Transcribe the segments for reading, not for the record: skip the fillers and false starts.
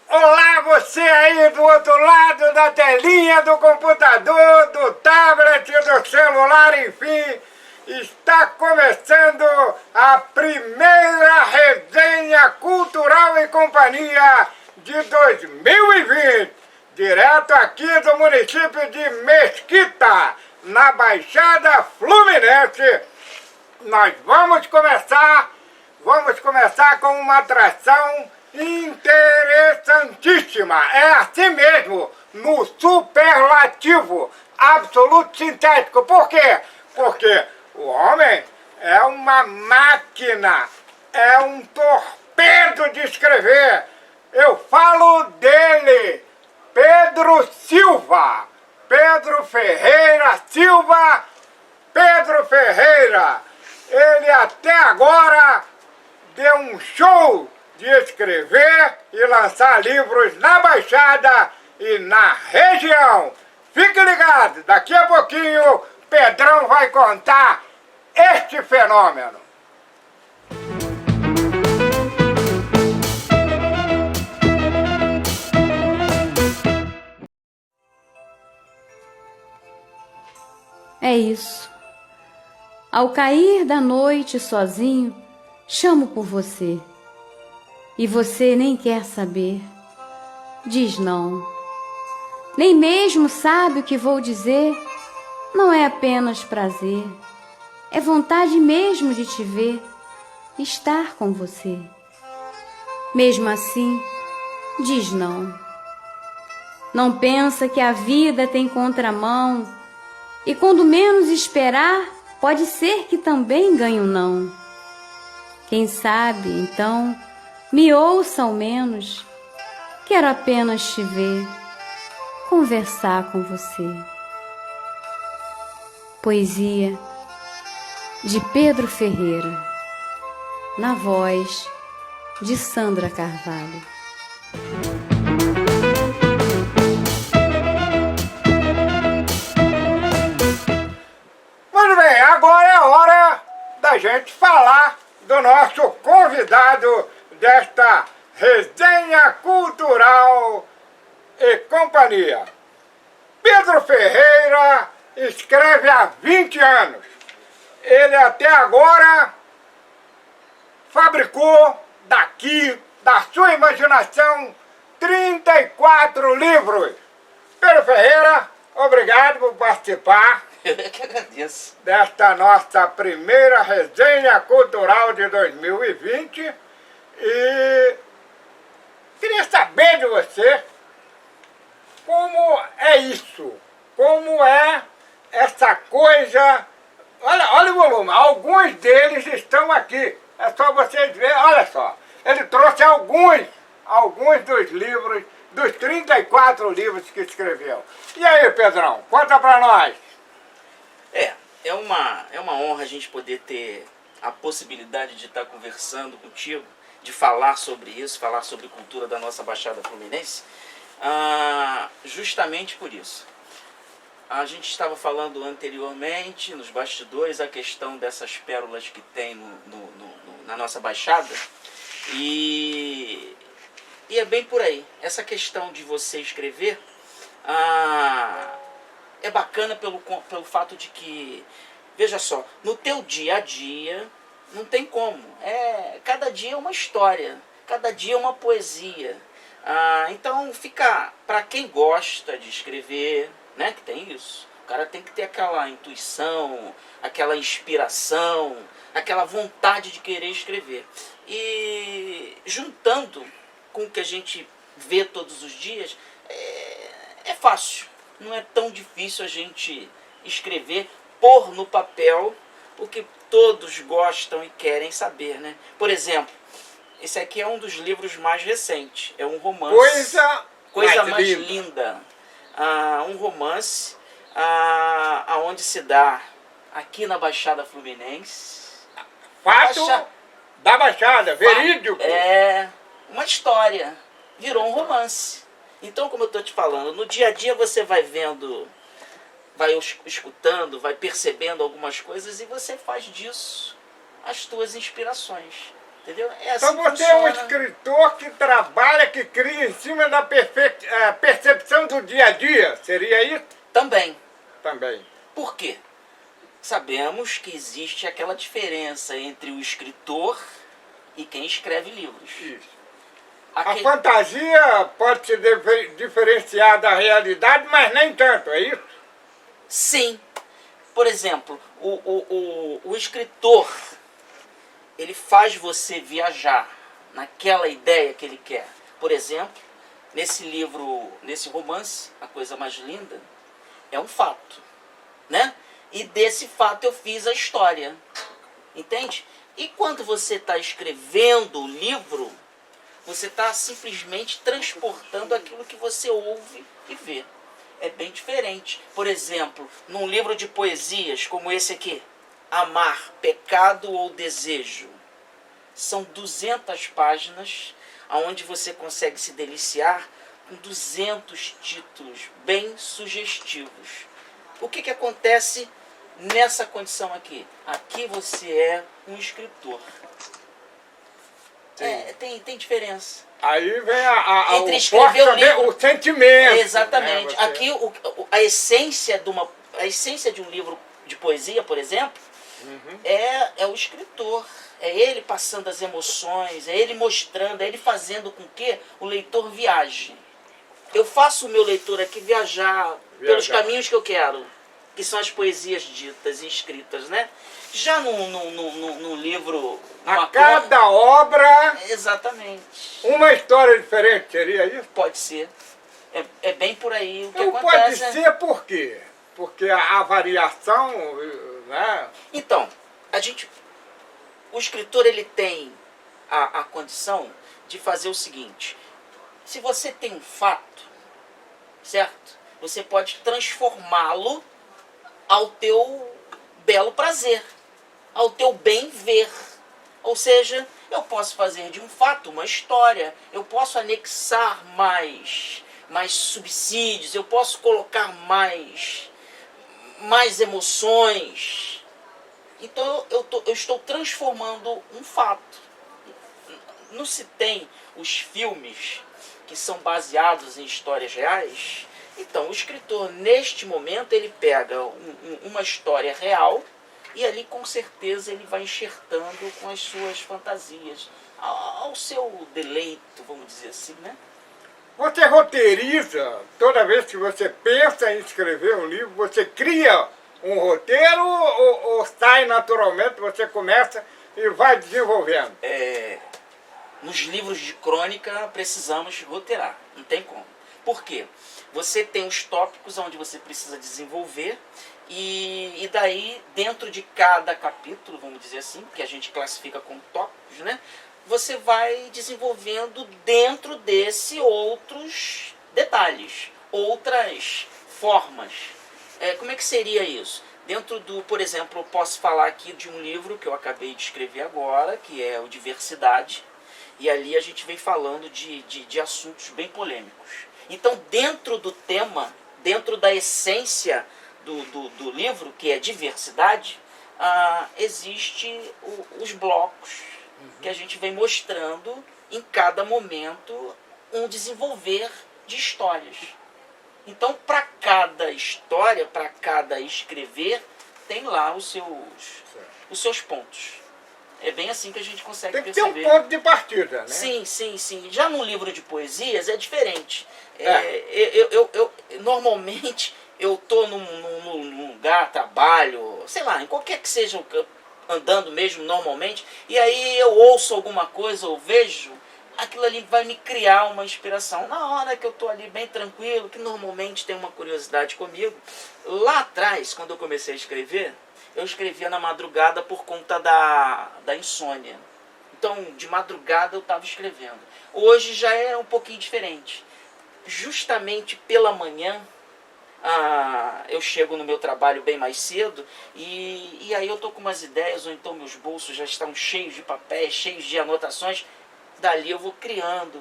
Olá, você aí do outro lado da telinha do computador, do tablet, do celular, enfim, está começando a primeira resenha cultural e companhia de 2020, direto aqui do município de Mesquita, na Baixada Fluminense. Nós vamos começar com uma atração interessantíssima. É assim mesmo, no superlativo, absoluto sintético. Por quê? Porque o homem é uma máquina, é um torpedo de escrever. Eu falo dele, Pedro Silva, Pedro Ferreira Silva, Pedro Ferreira. Ele até agora deu um show de escrever e lançar livros na Baixada e na região. Fique ligado, daqui a pouquinho Pedrão vai contar este fenômeno. É isso. Ao cair da noite sozinho, chamo por você. E você nem quer saber. Diz não. Nem mesmo sabe o que vou dizer. Não é apenas prazer. É vontade mesmo de te ver, estar com você. Mesmo assim, diz não. Não pensa que a vida tem contramão e quando menos esperar, pode ser que também ganhe um não. Quem sabe, então, me ouça ao menos. Quero apenas te ver, conversar com você. Poesia de Pedro Ferreira, na voz de Sandra Carvalho. Muito bem, agora é hora da gente falar do nosso convidado desta resenha cultural e companhia. Pedro Ferreira escreve há 20 anos. Ele até agora fabricou daqui, da sua imaginação, 34 livros. Pedro Ferreira, obrigado por participar. Eu que agradeço. Desta nossa primeira resenha cultural de 2020. E queria saber de você como é isso, como é essa coisa. Olha o volume, alguns deles estão aqui, é só vocês verem, olha só. Ele trouxe alguns dos livros, dos 34 livros que escreveu. E aí, Pedrão, conta pra nós. É uma honra a gente poder ter a possibilidade de estar conversando contigo, de falar sobre isso, falar sobre cultura da nossa Baixada Fluminense, justamente por isso. A gente estava falando anteriormente, nos bastidores, a questão dessas pérolas que tem na nossa Baixada, e é bem por aí. Essa questão de você escrever é bacana pelo fato de que, veja só, no teu dia a dia não tem como. Cada dia é uma história, cada dia é uma poesia. Então fica, para quem gosta de escrever, né, que tem isso, o cara tem que ter aquela intuição, aquela inspiração, aquela vontade de querer escrever. E juntando com o que a gente vê todos os dias, é fácil. Não é tão difícil a gente escrever, pôr no papel o que todos gostam e querem saber, né? Por exemplo, esse aqui é um dos livros mais recentes. É um romance. Coisa mais linda. Um romance onde se dá aqui na Baixada Fluminense. Fato da Baixada, verídico. É uma história. Virou um romance. Então, como eu estou te falando, no dia a dia você vai vendo, vai escutando, vai percebendo algumas coisas e você faz disso as tuas inspirações. Entendeu? É assim Então que você é um funciona. escritor que trabalha, que cria em cima da percepção do dia a dia, seria isso? Também. Também. Por quê? Sabemos que existe aquela diferença entre o escritor e quem escreve livros. Isso. Aquele- A fantasia pode se diferenciar da realidade, mas nem tanto, é isso? Sim. Por exemplo, o escritor, ele faz você viajar naquela ideia que ele quer. Por exemplo, nesse livro, nesse romance, A Coisa Mais Linda, é um fato, né? E desse fato eu fiz a história, entende? E quando você está escrevendo o livro, você está simplesmente transportando aquilo que você ouve e vê. É bem diferente. Por exemplo, num livro de poesias como esse aqui, Amar, Pecado ou Desejo, são 200 páginas onde você consegue se deliciar com 200 títulos bem sugestivos. O que acontece nessa condição aqui? Aqui você é um escritor. Tem diferença. Aí vem Entre o escrever forte o livro- o sentimento. Exatamente. Né? Aqui a essência de um livro de poesia, por exemplo, é o escritor. É ele passando as emoções, é ele mostrando, é ele fazendo com que o leitor viaje. Eu faço o meu leitor aqui viajar pelos caminhos que eu quero, que são as poesias ditas e escritas, né? Já no livro... A cada obra, Exatamente. uma história diferente, seria isso? Pode ser. É bem por aí o que Então pode acontece. Né? ser por quê? Porque a variação, né? Então, o escritor ele tem a condição de fazer o seguinte: se você tem um fato, certo? Você pode transformá-lo ao teu belo prazer, ao teu bem ver. Ou seja, eu posso fazer de um fato uma história, eu posso anexar mais subsídios, eu posso colocar mais emoções. Então eu estou transformando um fato. Não se tem os filmes que são baseados em histórias reais. Então o escritor, neste momento, ele pega uma história real e ali com certeza ele vai enxertando com as suas fantasias, ao seu deleito, vamos dizer assim, né? Você roteiriza, toda vez que você pensa em escrever um livro, você cria um roteiro ou sai naturalmente, você começa e vai desenvolvendo? Nos livros de crônica precisamos roteirar, não tem como. Por quê? Você tem os tópicos onde você precisa desenvolver e daí dentro de cada capítulo, vamos dizer assim, que a gente classifica como tópicos, né? Você vai desenvolvendo dentro desse outros detalhes, outras formas. Como é que seria isso? Dentro do, por exemplo, eu posso falar aqui de um livro que eu acabei de escrever agora, que é o Diversidade, e ali a gente vem falando de assuntos bem polêmicos. Então, dentro do tema, dentro da essência do livro, que é diversidade, existe os blocos que a gente vem mostrando em cada momento um desenvolver de histórias. Então, para cada história, para cada escrever, tem lá os seus pontos. É bem assim que a gente consegue Tem que perceber. ter um ponto de partida, né? Sim. Já num livro de poesias é diferente. Normalmente eu estou num lugar, trabalho, sei lá, em qualquer que seja, andando mesmo normalmente, e aí eu ouço alguma coisa ou vejo, aquilo ali vai me criar uma inspiração. Na hora que eu estou ali bem tranquilo, que normalmente tem uma curiosidade comigo. Lá atrás, quando eu comecei a escrever, eu escrevia na madrugada por conta da insônia. Então, de madrugada eu estava escrevendo. Hoje já é um pouquinho diferente. Justamente pela manhã, eu chego no meu trabalho bem mais cedo e aí eu estou com umas ideias, ou então meus bolsos já estão cheios de papéis, cheios de anotações. dali eu vou criando,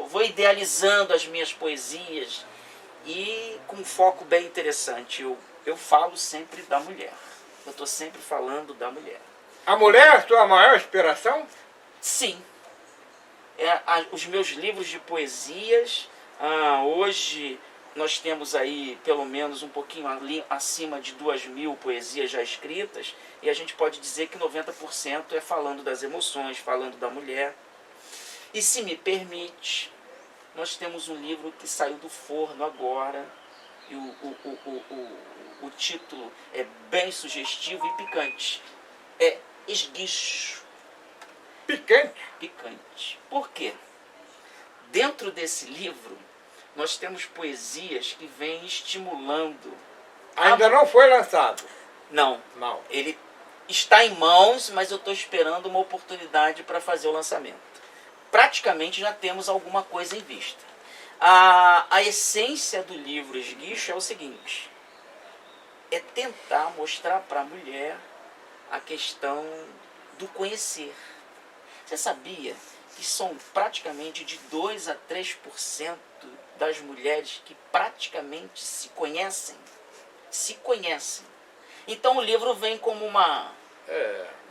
vou idealizando as minhas poesias e com um foco bem interessante. Eu falo sempre da mulher. Eu estou sempre falando da mulher. A mulher é a sua maior inspiração? Sim. Os meus livros de poesias, hoje nós temos aí pelo menos um pouquinho ali, acima de 2.000 poesias já escritas, e a gente pode dizer que 90% é falando das emoções, falando da mulher. E se me permite, nós temos um livro que saiu do forno agora, e o título é bem sugestivo e picante. É Esguicho. Picante? Picante. Por quê? Dentro desse livro, nós temos poesias que vêm estimulando. Ainda não foi lançado? Não. Não. Ele está em mãos, mas eu estou esperando uma oportunidade para fazer o lançamento. Praticamente já temos alguma coisa em vista. A essência do livro Esguicho é o seguinte: é tentar mostrar para a mulher a questão do conhecer. Você sabia que são praticamente de 2 a 3% das mulheres que praticamente se conhecem? Se conhecem. Então o livro vem como uma...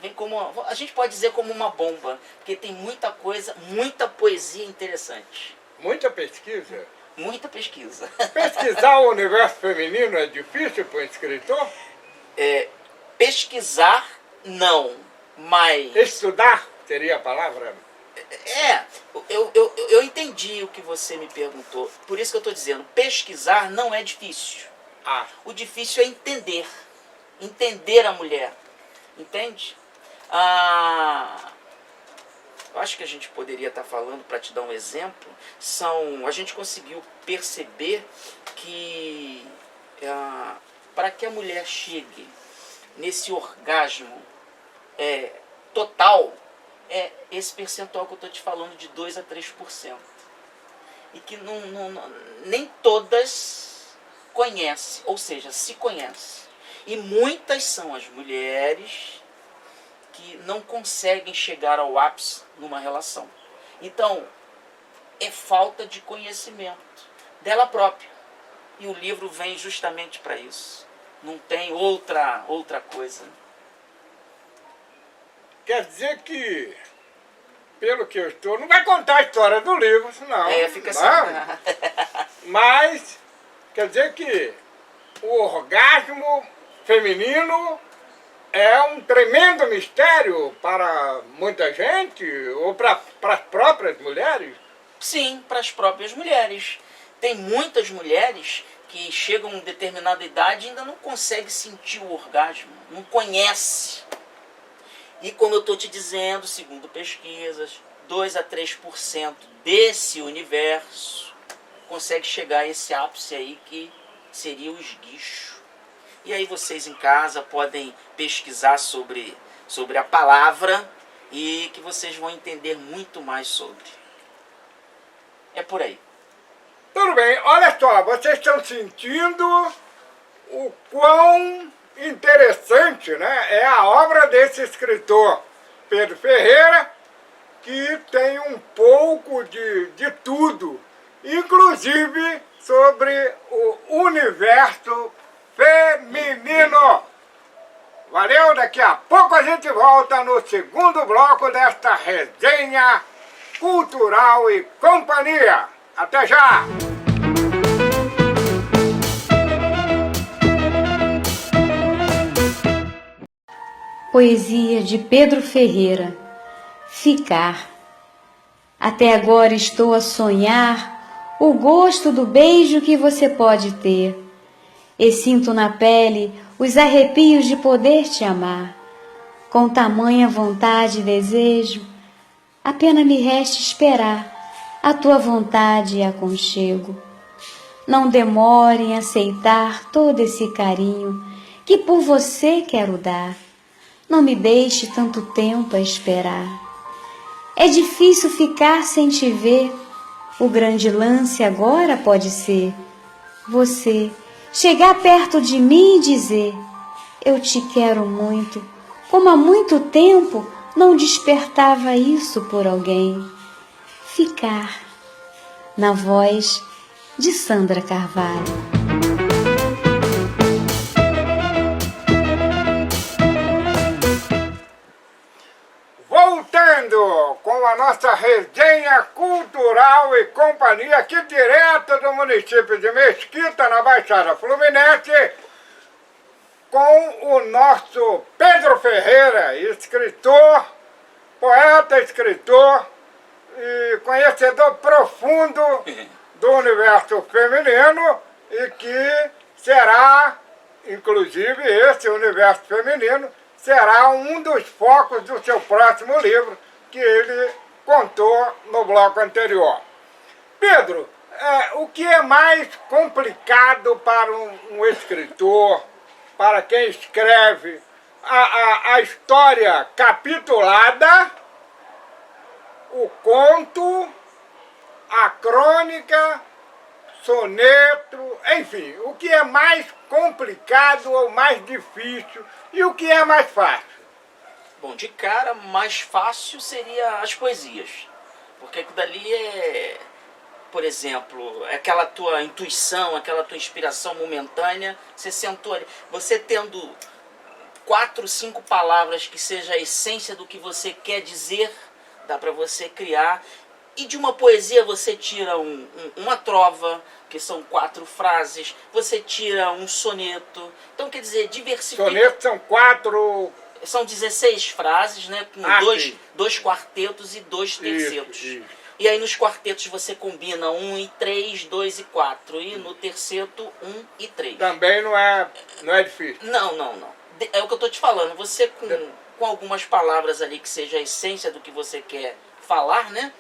Vem como, a gente pode dizer como uma bomba, porque tem muita coisa, muita poesia interessante. Muita pesquisa? Muita pesquisa. Pesquisar o universo feminino é difícil para o escritor? Pesquisar, não, mas... Estudar seria a palavra? Eu entendi o que você me perguntou. Por isso que eu estou dizendo, pesquisar não é difícil. O difícil é entender. Entender a mulher. Entende? Eu acho que a gente poderia estar falando, para te dar um exemplo, a gente conseguiu perceber que para que a mulher chegue nesse orgasmo total, é esse percentual que eu estou te falando, de 2 a 3%. E que nem todas conhecem, ou seja, se conhecem. E muitas são as mulheres que não conseguem chegar ao ápice numa relação. Então, é falta de conhecimento dela própria. E o livro vem justamente para isso. Não tem outra coisa. Quer dizer que, pelo que eu estou... Não vai contar a história do livro, senão... Fica assim. Mas, quer dizer que o orgasmo feminino é um tremendo mistério para muita gente, ou para as próprias mulheres? Sim, para as próprias mulheres. Tem muitas mulheres que chegam a uma determinada idade e ainda não conseguem sentir o orgasmo, não conhece. E como eu estou te dizendo, segundo pesquisas, 2 a 3% desse universo consegue chegar a esse ápice aí que seria o esguicho. E aí vocês em casa podem pesquisar sobre a palavra e que vocês vão entender muito mais sobre. É por aí. Tudo bem, olha só, vocês estão sentindo o quão interessante, né, é a obra desse escritor Pedro Ferreira, que tem um pouco de tudo, inclusive sobre o universo feminino. Valeu, daqui a pouco a gente volta no segundo bloco desta resenha cultural e companhia. Até já! Poesia de Pedro Ferreira. Ficar. Até agora estou a sonhar o gosto do beijo que você pode ter. E sinto na pele os arrepios de poder te amar. Com tamanha vontade e desejo, apenas me resta esperar a tua vontade e aconchego. Não demore em aceitar todo esse carinho que por você quero dar. Não me deixe tanto tempo a esperar. É difícil ficar sem te ver. O grande lance agora pode ser você chegar perto de mim e dizer: eu te quero muito, como há muito tempo não despertava isso por alguém. Ficar, na voz de Sandra Carvalho. Voltando com a nossa resenha cultural e companhia aqui direto do município de Mesquita, na Baixada Fluminense, com o nosso Pedro Ferreira, escritor, poeta, escritor e conhecedor profundo do universo feminino e que será, inclusive esse universo feminino, será um dos focos do seu próximo livro, que ele contou no bloco anterior. Pedro, o que é mais complicado para um escritor, para quem escreve a história capitulada, o conto, a crônica, soneto, enfim, o que é mais complicado ou mais difícil e o que é mais fácil? Bom, de cara, mais fácil seria as poesias. Porque aquilo dali é, por exemplo, aquela tua intuição, aquela tua inspiração momentânea, você sentou ali, você tendo 4, 5 palavras que seja a essência do que você quer dizer, dá para você criar. E de uma poesia você tira uma trova, que são 4 frases, você tira um soneto. Então, quer dizer, diversifica. Soneto são 4... São 16 frases, né? Com dois quartetos e 2 tercetos. Isso. E aí nos quartetos você combina 1 e 3, 2 e 4. E no terceto, 1 e 3. Também não é difícil. Não. É o que eu estou te falando. Você com algumas palavras ali que seja a essência do que você quer falar, né?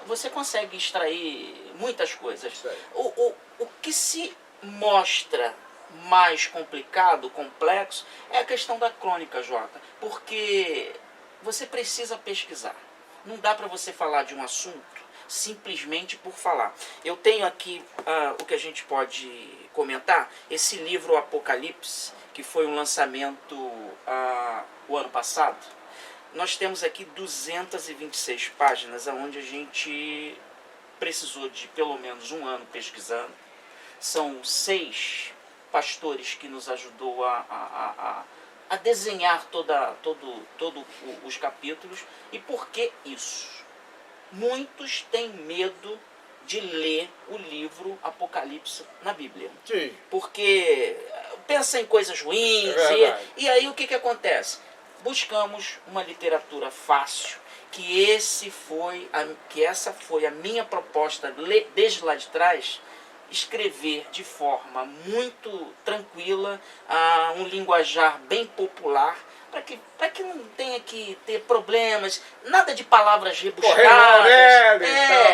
Você consegue extrair muitas coisas. O que se mostra mais complicado, complexo, é a questão da crônica, Jota. Porque você precisa pesquisar. Não dá para você falar de um assunto simplesmente por falar. Eu tenho aqui o que a gente pode comentar, esse livro Apocalipse, que foi um lançamento o ano passado. Nós temos aqui 226 páginas, onde a gente precisou de pelo menos um ano pesquisando. São 6 pastores que nos ajudou a desenhar todos os capítulos. E por que isso? Muitos têm medo de ler o livro Apocalipse na Bíblia. Sim. Porque pensa em coisas ruins. E aí o que acontece? Buscamos uma literatura fácil, que essa foi a minha proposta desde lá de trás, escrever de forma muito tranquila, um linguajar bem popular, para que não tenha que ter problemas, nada de palavras rebuscadas.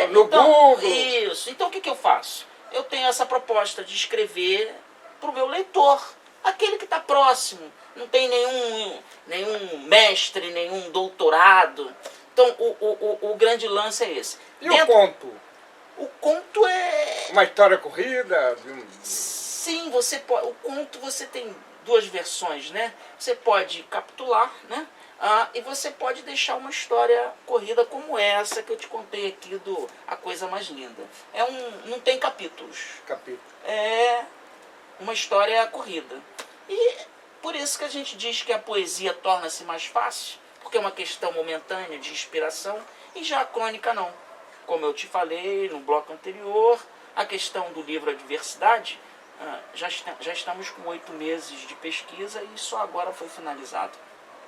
No Google. Isso. Então o que eu faço? Eu tenho essa proposta de escrever para o meu leitor, aquele que está próximo, não tem nenhum mestre, nenhum doutorado. Então o grande lance é esse. E o conto? O conto é... Uma história corrida? Sim, o conto você tem 2 versões, né? Você pode capitular, né? E você pode deixar uma história corrida como essa que eu te contei aqui do A Coisa Mais Linda. Não tem capítulos. É uma história corrida. E por isso que a gente diz que a poesia torna-se mais fácil, porque é uma questão momentânea de inspiração, e já a crônica não. Como eu te falei no bloco anterior, a questão do livro A Diversidade, já estamos com 8 meses de pesquisa e só agora foi finalizado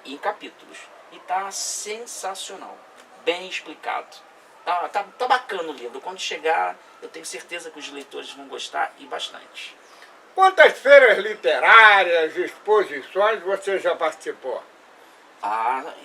em capítulos. E está sensacional, bem explicado. Tá bacana o livro. Quando chegar, eu tenho certeza que os leitores vão gostar e bastante. Quantas feiras literárias, exposições você já participou?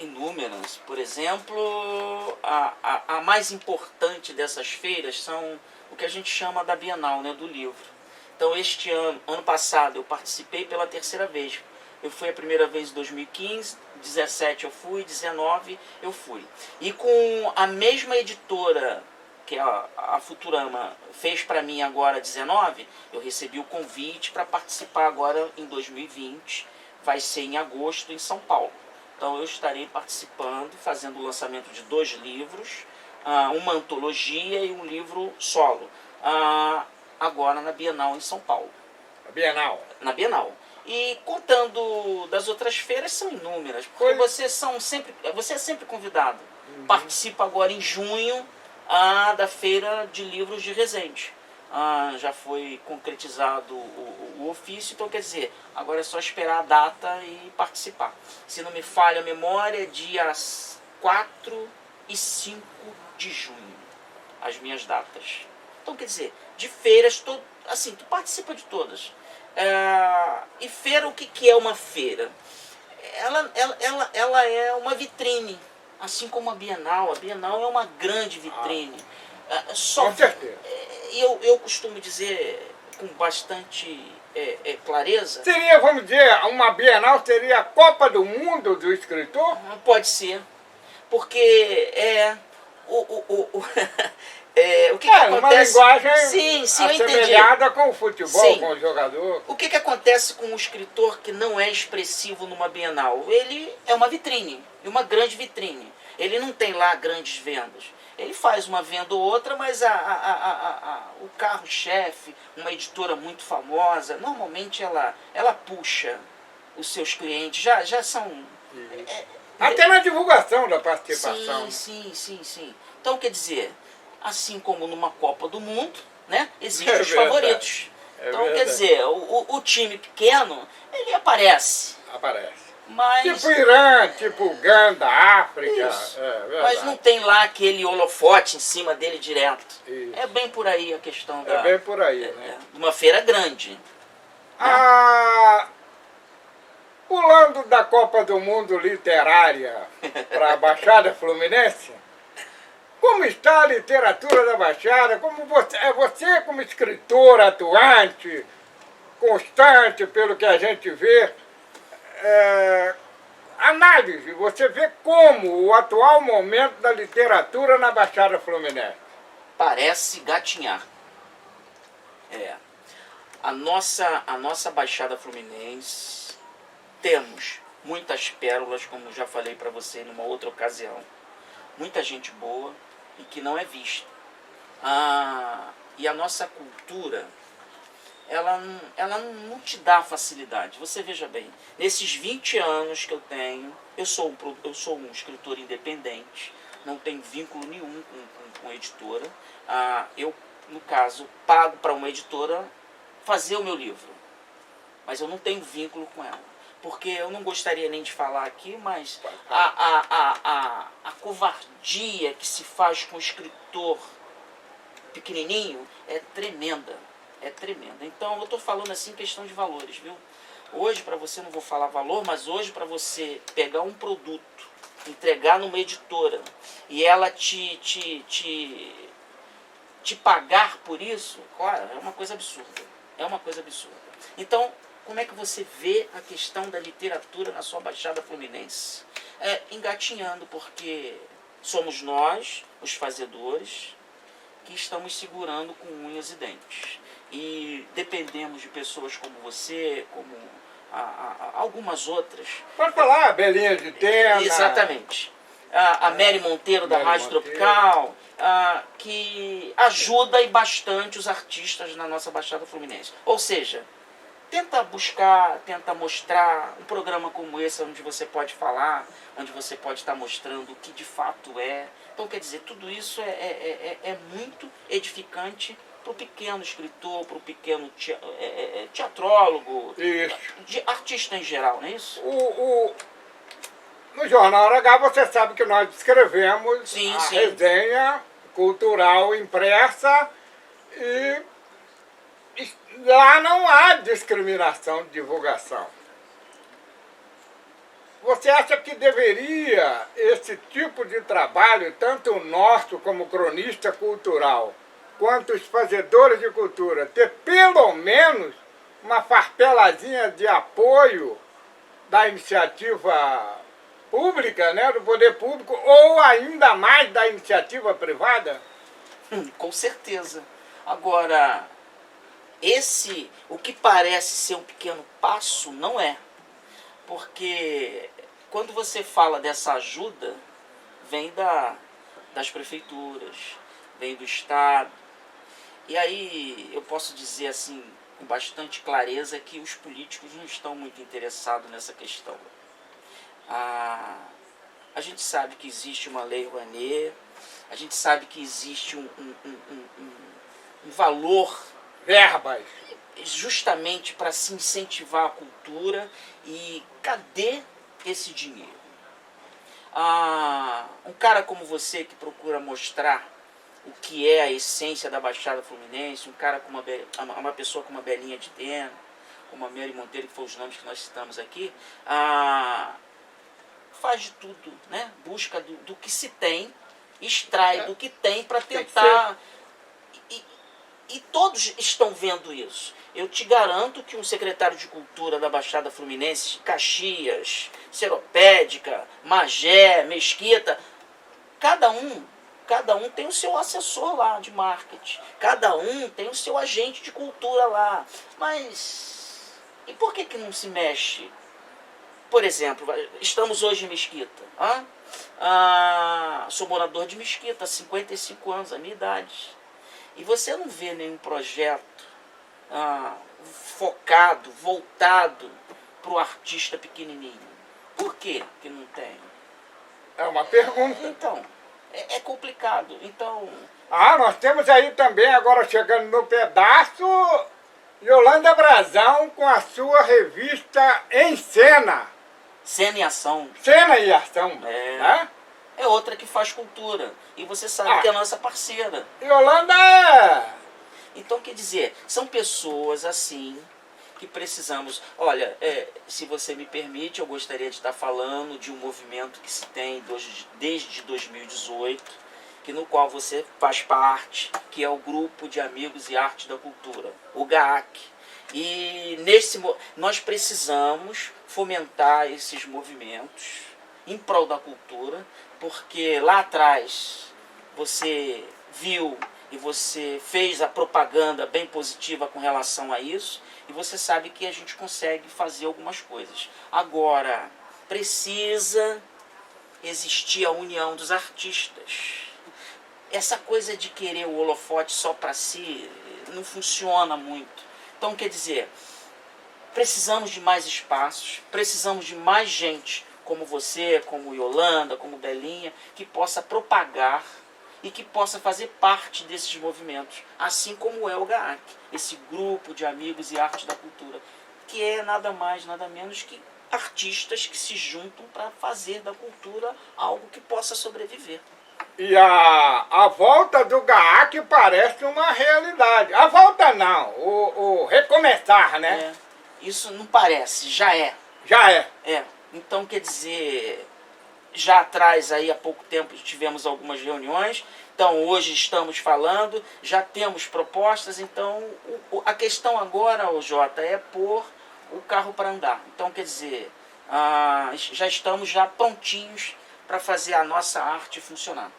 Inúmeras. Por exemplo, a mais importante dessas feiras são o que a gente chama da Bienal, né, do livro. Então este ano passado eu participei pela 3ª vez. Eu fui a primeira vez em 2015, 17 eu fui, 19 eu fui. E com a mesma editora que a Futurama fez para mim agora 19, eu recebi o convite para participar agora em 2020, vai ser em agosto em São Paulo. Então eu estarei participando, fazendo o lançamento de 2 livros, uma antologia e um livro solo, agora na Bienal em São Paulo. Bienal. Na Bienal. E contando das outras feiras, são inúmeras, porque você é sempre convidado. Participa agora em junho da Feira de Livros de Resende. Já foi concretizado o ofício, então quer dizer, agora é só esperar a data e participar. Se não me falha a memória, dias 4 e 5 de junho, as minhas datas. Então quer dizer, de feiras, assim, tu participa de todas. E feira, o que é uma feira? Ela é uma vitrine, assim como a Bienal. A Bienal é uma grande vitrine. Com certeza. Eu costumo dizer com bastante clareza. Seria, vamos dizer, uma Bienal seria a Copa do Mundo do escritor? Pode ser. Porque o que acontece... uma linguagem sim, assemelhada com o futebol, sim, com o jogador. O que acontece com um escritor que não é expressivo numa Bienal? Ele é uma vitrine, uma grande vitrine. Ele não tem lá grandes vendas. Ele faz uma venda ou outra, mas o carro-chefe, uma editora muito famosa, normalmente ela puxa os seus clientes, já são... Até na divulgação da participação. Sim. Então, quer dizer, assim como numa Copa do Mundo, né, existem os verdade. Favoritos. Então, verdade. quer dizer, o time pequeno, ele aparece. Mas, tipo Irã, tipo Uganda, África. Isso. Mas não tem lá aquele holofote em cima dele direto. Isso. É bem por aí a questão É bem por aí, né? De uma feira grande. Pulando da Copa do Mundo literária para a Baixada Fluminense, como está a literatura da Baixada? Como você como escritor atuante, constante pelo que a gente vê, análise, você vê como o atual momento da literatura na Baixada Fluminense? Parece gatinhar. A nossa Baixada Fluminense, temos muitas pérolas, como já falei para você numa outra ocasião. Muita gente boa e que não é vista. E a nossa cultura, ela não te dá facilidade. Você veja bem, nesses 20 anos que eu tenho, eu sou um escritor independente, não tenho vínculo nenhum com editora. Eu, no caso, pago para uma editora fazer o meu livro, mas eu não tenho vínculo com ela. Porque eu não gostaria nem de falar aqui, mas a covardia que se faz com o escritor pequenininho é tremenda. Então eu estou falando assim em questão de valores, viu? Hoje, para você, não vou falar valor, mas hoje para você pegar um produto, entregar numa editora e ela te pagar por isso, claro, é uma coisa absurda. Então, como é que você vê a questão da literatura na sua Baixada Fluminense? Engatinhando, porque somos nós, os fazedores, que estamos segurando com unhas e dentes. E dependemos de pessoas como você, como algumas outras. Pode falar, Belinha de Tena. Exatamente. A Mary Monteiro, da Rádio Tropical, que ajuda e bastante os artistas na nossa Baixada Fluminense. Ou seja, tenta buscar, tenta mostrar um programa como esse, onde você pode falar, onde você pode estar mostrando o que de fato é. Então, quer dizer, tudo isso é muito edificante para o pequeno escritor, para o pequeno teatrólogo, artista em geral, não é isso? No Jornal Hora H você sabe que nós escrevemos sim. resenha cultural impressa e lá não há discriminação de divulgação. Você acha que deveria esse tipo de trabalho, tanto o nosso como cronista cultural, quanto os fazedores de cultura, ter pelo menos uma farpelazinha de apoio da iniciativa pública, né, do poder público, ou ainda mais da iniciativa privada? Com certeza. Agora, o que parece ser um pequeno passo, não é. Porque quando você fala dessa ajuda, vem das prefeituras, vem do Estado. E aí eu posso dizer assim, com bastante clareza, que os políticos não estão muito interessados nessa questão. A gente sabe que existe uma lei Rouanet, a gente sabe que existe um valor, Verbas. justamente para se incentivar a cultura. E cadê esse dinheiro? Um cara como você, que procura mostrar o que é a essência da Baixada Fluminense, um cara com uma pessoa com uma Belinha de Tena, como a Mary Monteiro, que foi os nomes que nós citamos aqui, faz de tudo, né? Busca do que se tem, extrai do que tem para tentar. E todos estão vendo isso. Eu te garanto que um secretário de Cultura da Baixada Fluminense, Caxias, Seropédica, Magé, Mesquita, cada um tem o seu assessor lá de marketing, cada um tem o seu agente de cultura lá. Mas e por que não se mexe? Por exemplo, estamos hoje em Mesquita. Sou morador de Mesquita há 55 anos, a minha idade. E você não vê nenhum projeto focado, voltado para o artista pequenininho. Por que não tem? É uma pergunta. Então, é complicado. Então, nós temos aí também, agora chegando no pedaço, Yolanda Brazão com a sua revista Em Cena. Cena e Ação. Cena e Ação, né? É outra que faz cultura. E você sabe que é a nossa parceira. Yolanda é... Então, quer dizer, são pessoas assim que precisamos... Olha, se você me permite, eu gostaria de estar falando de um movimento que se tem desde 2018, no qual você faz parte, que é o Grupo de Amigos e Arte da Cultura, o GAAC. E nós precisamos fomentar esses movimentos em prol da cultura, porque lá atrás você viu e você fez a propaganda bem positiva com relação a isso, e você sabe que a gente consegue fazer algumas coisas. Agora, precisa existir a união dos artistas. Essa coisa de querer o holofote só para si não funciona muito. Então, quer dizer, precisamos de mais espaços, precisamos de mais gente como você, como Yolanda, como Belinha, que possa propagar e que possa fazer parte desses movimentos, assim como é o GAAC, esse grupo de amigos e arte da cultura, que é nada mais, nada menos que artistas que se juntam para fazer da cultura algo que possa sobreviver. E a volta do GAAC parece uma realidade. A volta não, o recomeçar, né? Isso não parece, já é. Já é. Então, quer dizer, já atrás, aí, há pouco tempo, tivemos algumas reuniões. Então, hoje estamos falando, já temos propostas. Então, a questão agora, Jota, é pôr o carro para andar. Então, quer dizer, já estamos prontinhos para fazer a nossa arte funcionar.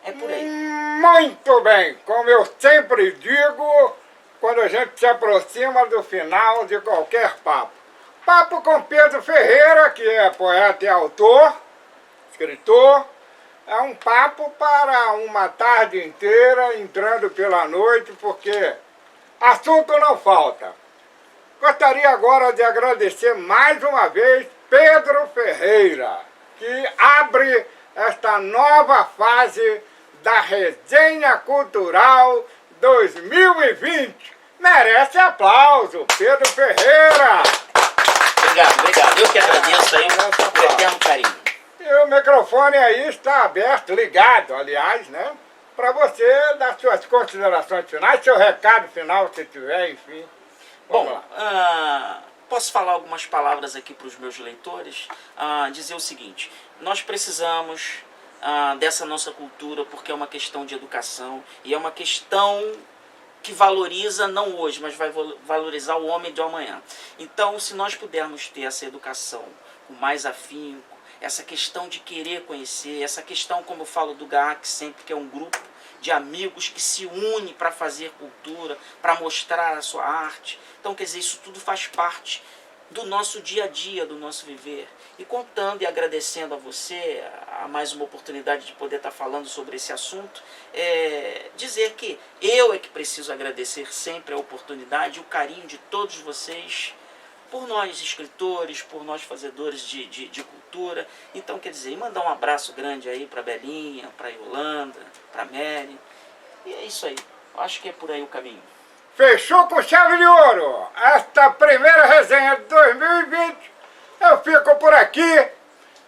É por aí. Muito bem. Como eu sempre digo, quando a gente se aproxima do final de qualquer papo. Papo com Pedro Ferreira, que é poeta e autor, escritor. É um papo para uma tarde inteira, entrando pela noite, porque assunto não falta. Gostaria agora de agradecer mais uma vez Pedro Ferreira, que abre esta nova fase da Resenha Cultural 2020. Merece aplauso, Pedro Ferreira! Obrigado. Eu que agradeço aí o eterno carinho. E o microfone aí está aberto, ligado, aliás, né? Para você dar suas considerações finais, seu recado final, se tiver, enfim. Vamos lá. Posso falar algumas palavras aqui para os meus leitores? Dizer o seguinte: nós precisamos dessa nossa cultura, porque é uma questão de educação e é uma questão que valoriza não hoje, mas vai valorizar o homem do amanhã. Então, se nós pudermos ter essa educação com mais afinco, essa questão de querer conhecer, essa questão, como eu falo do GAAC sempre, que é um grupo de amigos que se une para fazer cultura, para mostrar a sua arte. Então, quer dizer, isso tudo faz parte do nosso dia a dia, do nosso viver. E contando e agradecendo a você a mais uma oportunidade de poder estar falando sobre esse assunto, dizer que eu é que preciso agradecer sempre a oportunidade e o carinho de todos vocês por nós escritores, por nós fazedores de cultura. Então, quer dizer, mandar um abraço grande aí para Belinha, para Yolanda, para Mary. E é isso aí. Eu acho que é por aí o caminho. Fechou com chave de ouro esta primeira resenha de 2020. Eu fico por aqui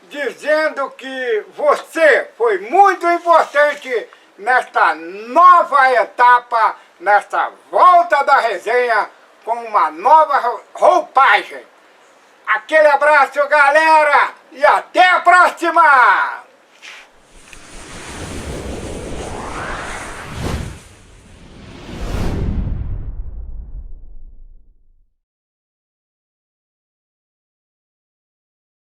dizendo que você foi muito importante nesta nova etapa, nesta volta da resenha com uma nova roupagem. Aquele abraço, galera, e até a próxima!